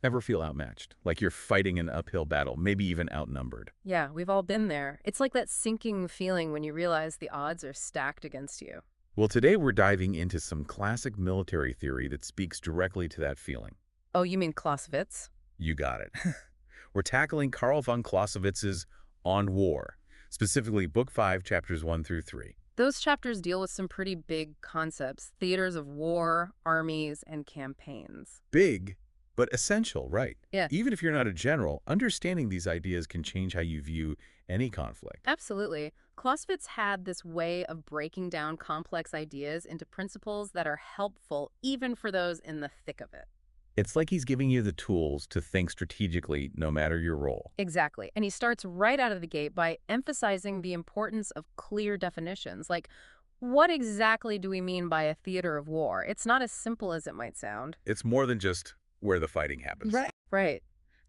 Ever feel outmatched? Like you're fighting an uphill battle, maybe even outnumbered? Yeah, we've all been there. It's like that sinking feeling when you realize the odds are stacked against you. Well, today we're diving into some classic military theory that speaks directly to that feeling. Oh, you mean Clausewitz? You got it. We're tackling Carl von Clausewitz's On War, specifically Book 5, Chapters 1 through 3. Those chapters deal with some pretty big concepts, theaters of war, armies, and campaigns. Big, but essential, right? Yeah, Even if you're not a general, understanding these ideas can change how you view any conflict. absolutely. Clausewitz had this way of breaking down complex ideas into principles that are helpful even for those in the thick of it. It's like he's giving you the tools to think strategically no matter your role. Exactly. And he starts right out of the gate by emphasizing the importance of clear definitions. Like, what exactly do we mean by a theater of war? It's not as simple as it might sound. It's more than just where the fighting happens. Right.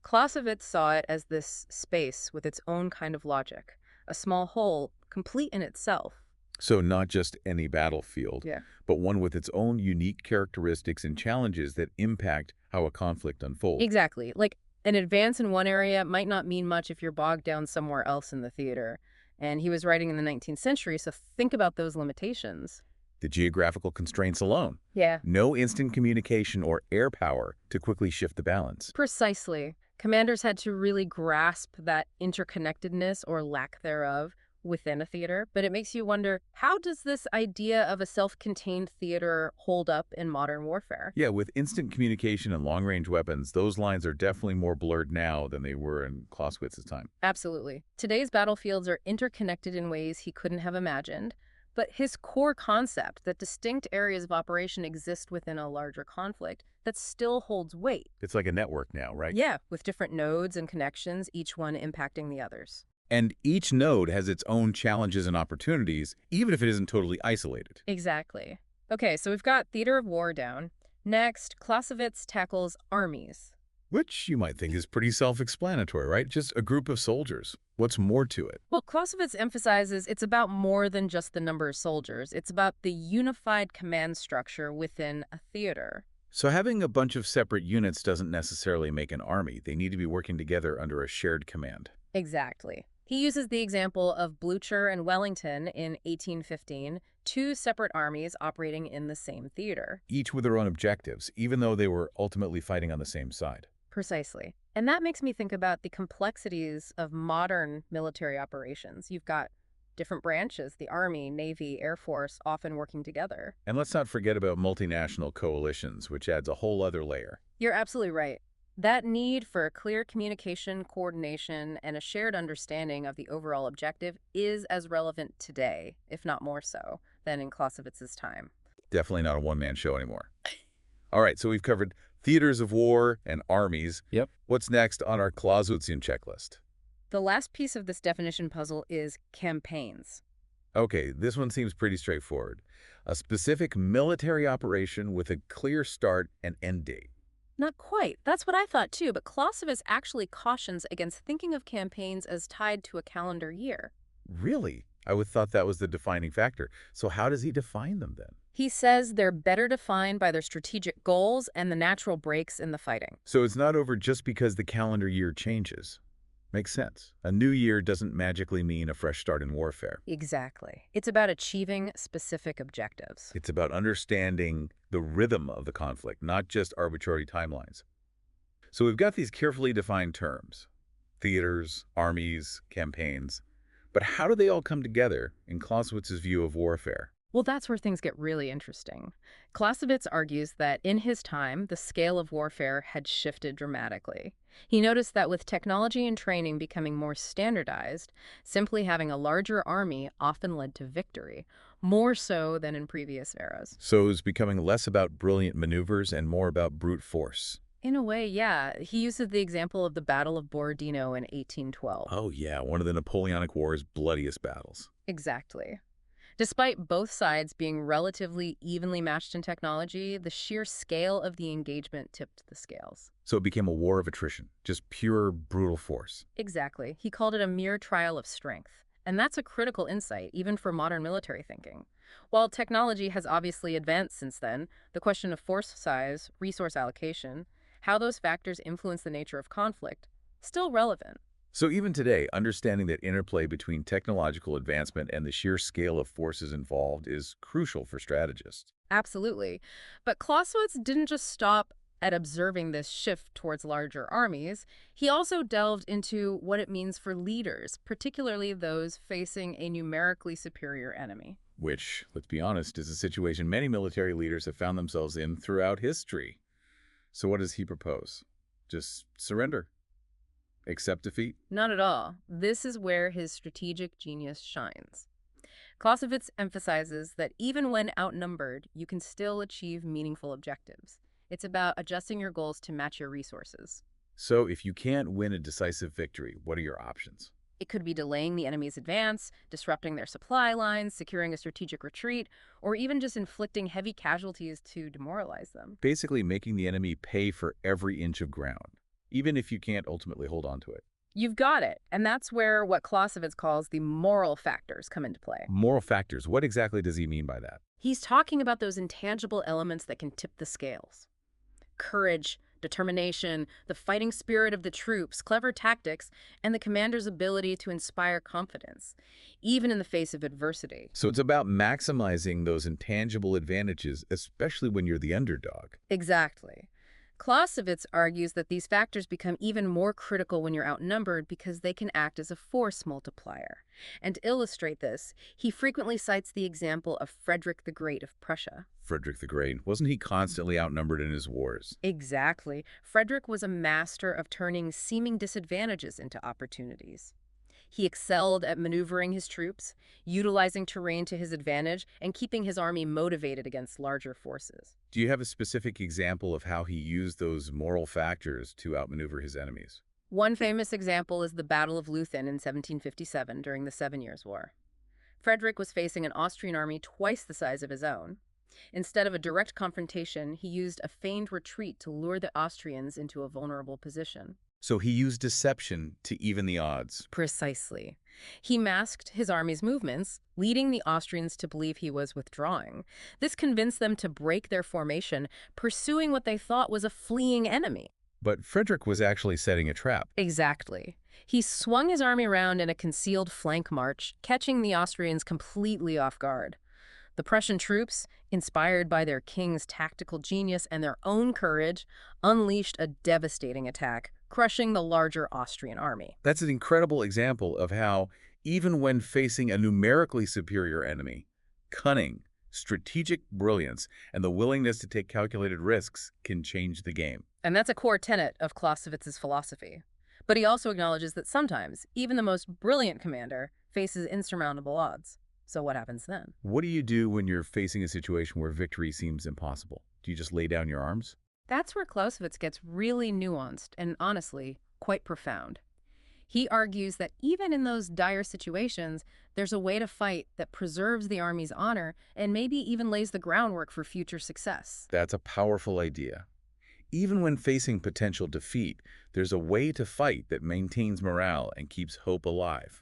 Clausewitz saw it as this space with its own kind of logic, a small whole, complete in itself. So not just any battlefield, Yeah. but one with its own unique characteristics and challenges that impact how a conflict unfolds. Exactly. Like, an advance in one area might not mean much if you're bogged down somewhere else in the theater. And he was writing in the 19th century, so think about those limitations. The geographical constraints alone. Yeah. No instant communication or air power to quickly shift the balance. Precisely. Commanders had to really grasp that interconnectedness or lack thereof within a theater, but it makes you wonder, how does this idea of a self-contained theater hold up in modern warfare? Yeah, with instant communication and long-range weapons, those lines are definitely more blurred now than they were in Clausewitz's time. Absolutely. Today's battlefields are interconnected in ways he couldn't have imagined, but his core concept that distinct areas of operation exist within a larger conflict, that still holds weight. It's like a network now, right? Yeah, with different nodes and connections, each one impacting the others. And each node has its own challenges and opportunities, even if it isn't totally isolated. Exactly. Okay, so we've got theater of war down. Next, Clausewitz tackles armies. Which you might think is pretty self-explanatory, right? Just a group of soldiers. What's more to it? Well, Clausewitz emphasizes it's about more than just the number of soldiers. It's about the unified command structure within a theater. So having a bunch of separate units doesn't necessarily make an army. They need to be working together under a shared command. Exactly. He uses the example of Blucher and Wellington in 1815, two separate armies operating in the same theater. Each with their own objectives, even though they were ultimately fighting on the same side. Precisely. And that makes me think about the complexities of modern military operations. You've got different branches, the Army, Navy, Air Force, often working together. And let's not forget about multinational coalitions, which adds a whole other layer. You're absolutely right. That need for clear communication, coordination, and a shared understanding of the overall objective is as relevant today, if not more so, than in Clausewitz's time. Definitely not a one-man show anymore. All right, so we've covered theaters of war and armies. Yep. What's next on our Clausewitzian checklist? The last piece of this definition puzzle is campaigns. Okay, this one seems pretty straightforward. A specific military operation with a clear start and end date. Not quite. That's what I thought too, but Clausewitz actually cautions against thinking of campaigns as tied to a calendar year. Really? I would thought that was the defining factor. So how does he define them then? He says they're better defined by their strategic goals and the natural breaks in the fighting. So it's not over just because the calendar year changes. Makes sense. A new year doesn't magically mean a fresh start in warfare. Exactly. It's about achieving specific objectives. It's about understanding the rhythm of the conflict, not just arbitrary timelines. So we've got these carefully defined terms: theaters, armies, campaigns. But how do they all come together in Clausewitz's view of warfare? Well, that's where things get really interesting. Clausewitz argues that in his time, the scale of warfare had shifted dramatically. He noticed that with technology and training becoming more standardized, simply having a larger army often led to victory, more so than in previous eras. So it was becoming less about brilliant maneuvers and more about brute force. In a way, yeah. He uses the example of the Battle of Borodino in 1812. Oh yeah, one of the Napoleonic War's bloodiest battles. Exactly. Despite both sides being relatively evenly matched in technology, the sheer scale of the engagement tipped the scales. So it became a war of attrition, just pure brutal force. Exactly. He called it a mere trial of strength. And that's a critical insight, even for modern military thinking. While technology has obviously advanced since then, the question of force size, resource allocation, how those factors influence the nature of conflict, still relevant. So even today, understanding that interplay between technological advancement and the sheer scale of forces involved is crucial for strategists. Absolutely. But Clausewitz didn't just stop at observing this shift towards larger armies. He also delved into what it means for leaders, particularly those facing a numerically superior enemy. Which, let's be honest, is a situation many military leaders have found themselves in throughout history. So what does he propose? Just surrender? Accept defeat? Not at all. This is where his strategic genius shines. Clausewitz emphasizes that even when outnumbered, you can still achieve meaningful objectives. It's about adjusting your goals to match your resources. So if you can't win a decisive victory, what are your options? It could be delaying the enemy's advance, disrupting their supply lines, securing a strategic retreat, or even just inflicting heavy casualties to demoralize them. Basically making the enemy pay for every inch of ground, even if you can't ultimately hold on to it. You've got it. And that's where what Clausewitz calls the moral factors come into play. Moral factors, what exactly does he mean by that? He's talking about those intangible elements that can tip the scales. Courage, determination, the fighting spirit of the troops, clever tactics, and the commander's ability to inspire confidence, even in the face of adversity. So it's about maximizing those intangible advantages, especially when you're the underdog. Exactly. Clausewitz argues that these factors become even more critical when you're outnumbered because they can act as a force multiplier. And to illustrate this, he frequently cites the example of Frederick the Great of Prussia. Frederick the Great, wasn't he constantly outnumbered in his wars? Exactly. Frederick was a master of turning seeming disadvantages into opportunities. He excelled at maneuvering his troops, utilizing terrain to his advantage, and keeping his army motivated against larger forces. Do you have a specific example of how he used those moral factors to outmaneuver his enemies? One famous example is the Battle of Leuthen in 1757 during the Seven Years' War. Frederick was facing an Austrian army twice the size of his own. Instead of a direct confrontation, he used a feigned retreat to lure the Austrians into a vulnerable position. So he used deception to even the odds. Precisely. He masked his army's movements, leading the Austrians to believe he was withdrawing. This convinced them to break their formation, pursuing what they thought was a fleeing enemy. But Frederick was actually setting a trap. Exactly. He swung his army around in a concealed flank march, catching the Austrians completely off guard. The Prussian troops, inspired by their king's tactical genius and their own courage, unleashed a devastating attack, crushing the larger Austrian army. That's an incredible example of how, even when facing a numerically superior enemy, cunning, strategic brilliance, and the willingness to take calculated risks can change the game. And that's a core tenet of Clausewitz's philosophy. But he also acknowledges that sometimes, even the most brilliant commander faces insurmountable odds. So what happens then? What do you do when you're facing a situation where victory seems impossible? Do you just lay down your arms? That's where Clausewitz gets really nuanced and, honestly, quite profound. He argues that even in those dire situations, there's a way to fight that preserves the army's honor and maybe even lays the groundwork for future success. That's a powerful idea. Even when facing potential defeat, there's a way to fight that maintains morale and keeps hope alive.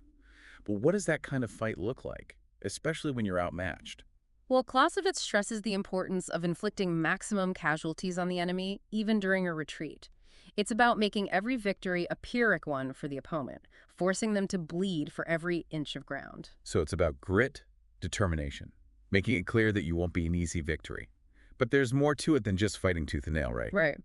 But what does that kind of fight look like, especially when you're outmatched? Well, Clausewitz stresses the importance of inflicting maximum casualties on the enemy, even during a retreat. It's about making every victory a Pyrrhic one for the opponent, forcing them to bleed for every inch of ground. So it's about grit, determination, making it clear that you won't be an easy victory. But there's more to it than just fighting tooth and nail, right? Right.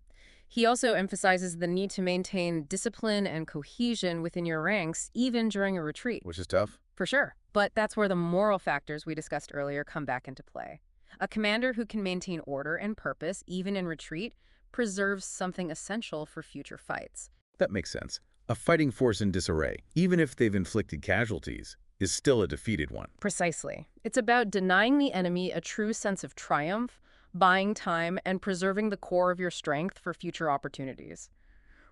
He also emphasizes the need to maintain discipline and cohesion within your ranks, even during a retreat. Which is tough. For sure. But that's where the moral factors we discussed earlier come back into play. A commander who can maintain order and purpose, even in retreat, preserves something essential for future fights. That makes sense. A fighting force in disarray, even if they've inflicted casualties, is still a defeated one. Precisely. It's about denying the enemy a true sense of triumph, buying time, and preserving the core of your strength for future opportunities.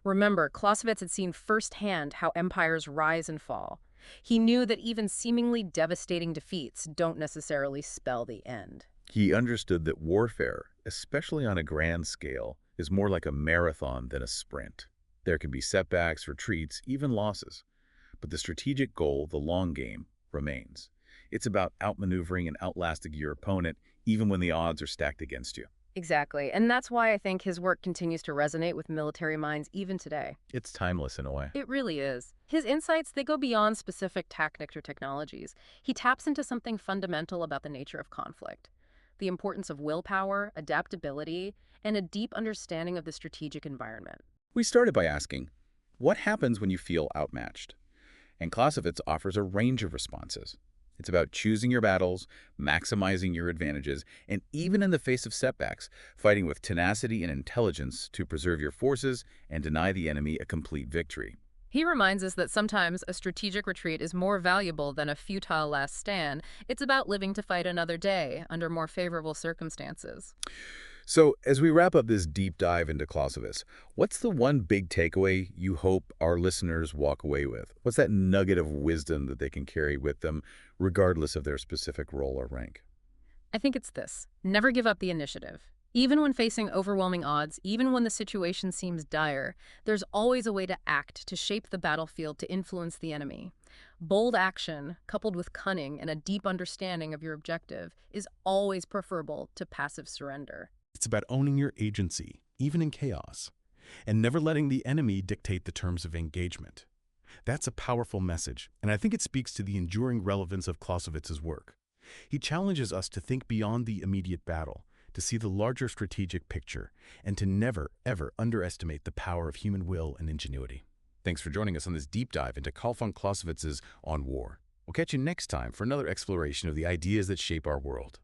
Remember, Clausewitz had seen firsthand how empires rise and fall. He knew that even seemingly devastating defeats don't necessarily spell the end. He understood that warfare, especially on a grand scale, is more like a marathon than a sprint. There can be setbacks, retreats, even losses. But the strategic goal, the long game, remains. It's about outmaneuvering and outlasting your opponent, even when the odds are stacked against you. Exactly. And that's why I think his work continues to resonate with military minds even today. It's timeless in a way. It really is. His insights, they go beyond specific tactics or technologies. He taps into something fundamental about the nature of conflict, the importance of willpower, adaptability, and a deep understanding of the strategic environment. We started by asking, what happens when you feel outmatched? And Clausewitz offers a range of responses. It's about choosing your battles, maximizing your advantages, and even in the face of setbacks, fighting with tenacity and intelligence to preserve your forces and deny the enemy a complete victory. He reminds us that sometimes a strategic retreat is more valuable than a futile last stand. It's about living to fight another day under more favorable circumstances. So, as we wrap up this deep dive into Clausewitz, what's the one big takeaway you hope our listeners walk away with? What's that nugget of wisdom that they can carry with them, regardless of their specific role or rank? I think it's this: never give up the initiative. Even when facing overwhelming odds, even when the situation seems dire, there's always a way to act, to shape the battlefield, to influence the enemy. Bold action, coupled with cunning and a deep understanding of your objective, is always preferable to passive surrender. It's about owning your agency, even in chaos, and never letting the enemy dictate the terms of engagement. That's a powerful message, and I think it speaks to the enduring relevance of Clausewitz's work. He challenges us to think beyond the immediate battle, to see the larger strategic picture, and to never, ever underestimate the power of human will and ingenuity. Thanks for joining us on this deep dive into Carl von Clausewitz's On War. We'll catch you next time for another exploration of the ideas that shape our world.